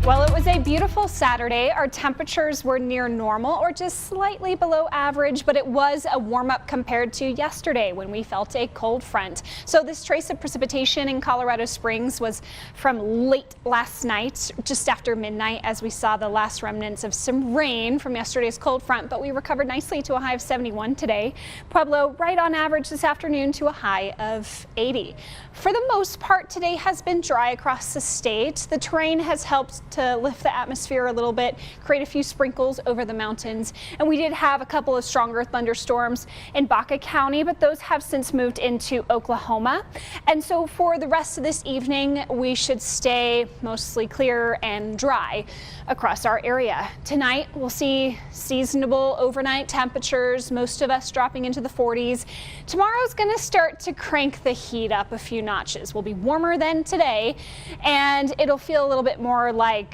Well, it was a beautiful Saturday. Our temperatures were near normal or just slightly below average, but it was a warm up compared to yesterday when we felt a cold front. So this trace of precipitation in Colorado Springs was from late last night, just after midnight, as we saw the last remnants of some rain from yesterday's cold front, but we recovered nicely to a high of 71 today. Pueblo right on average this afternoon to a high of 80. For the most part, today has been dry across the state. The terrain has helped to lift the atmosphere a little bit, create a few sprinkles over the mountains. And we did have a couple of stronger thunderstorms in Baca County, but those have since moved into Oklahoma. And so for the rest of this evening, we should stay mostly clear and dry across our area. Tonight, we'll see seasonable overnight temperatures, most of us dropping into the 40s. Tomorrow's going to start to crank the heat up a few notches. We'll be warmer than today, and it'll feel a little bit more like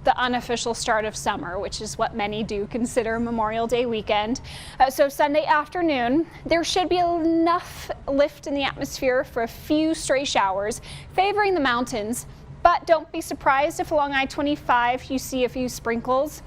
the unofficial start of summer, which is what many do consider Memorial Day weekend. So Sunday afternoon, there should be enough lift in the atmosphere for a few stray showers favoring the mountains, but don't be surprised if along I-25 you see a few sprinkles.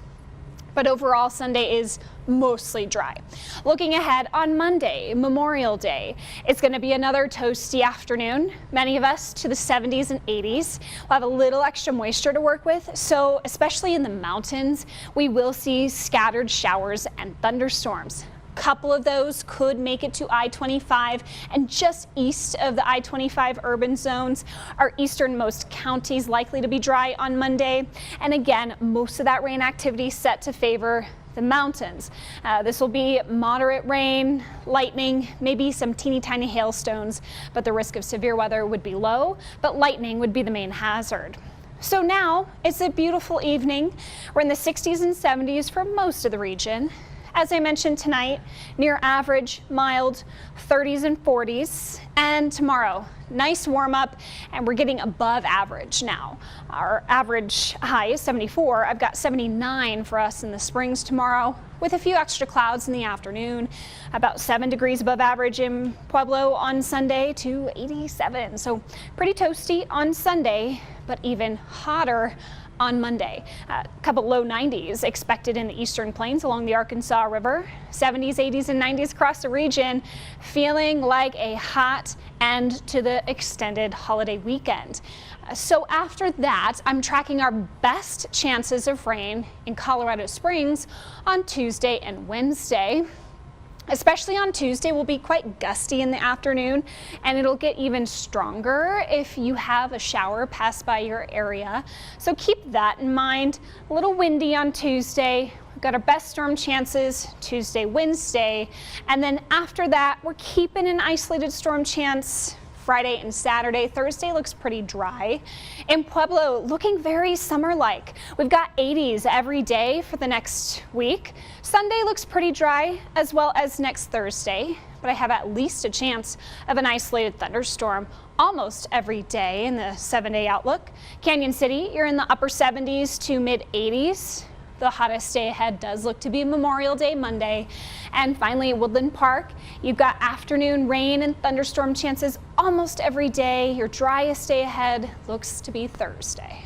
But overall, Sunday is mostly dry. Looking ahead on Monday, Memorial Day, it's going to be another toasty afternoon. Many of us to the 70s and 80s. We'll have a little extra moisture to work with, so especially in the mountains, we will see scattered showers and thunderstorms. Couple of those could make it to I-25 and just east of the I-25 urban zones. Our easternmost counties likely to be dry on Monday. And again, most of that rain activity set to favor the mountains. This will be moderate rain, lightning, maybe some teeny tiny hailstones, but the risk of severe weather would be low, but lightning would be the main hazard. So now it's a beautiful evening. We're in the 60s and 70s for most of the region. As I mentioned tonight, near average, mild 30s and 40s. And tomorrow, nice warm up, and we're getting above average now. Our average high is 74. I've got 79 for us in the Springs tomorrow, with a few extra clouds in the afternoon. About 7 degrees above average in Pueblo on Sunday to 87. So pretty toasty on Sunday, but even hotter on Monday. A couple low 90s expected in the eastern plains along the Arkansas River. 70s, 80s, and 90s across the region, feeling like a hot end to the extended holiday weekend. So after that, I'm tracking our best chances of rain in Colorado Springs on Tuesday and Wednesday. Especially on Tuesday, will be quite gusty in the afternoon, and it'll get even stronger if you have a shower pass by your area. So keep that in mind. A little windy on Tuesday. We've got our best storm chances Tuesday, Wednesday, and then after that, we're keeping an isolated storm chance Friday and Saturday. Thursday looks pretty dry. In Pueblo, looking very summer-like. We've got 80s every day for the next week. Sunday looks pretty dry, as well as next Thursday, but I have at least a chance of an isolated thunderstorm almost every day in the 7-day outlook. Canyon City, you're in the upper 70s to mid 80s. The hottest day ahead does look to be Memorial Day Monday. And finally, Woodland Park, you've got afternoon rain and thunderstorm chances almost every day. Your driest day ahead looks to be Thursday.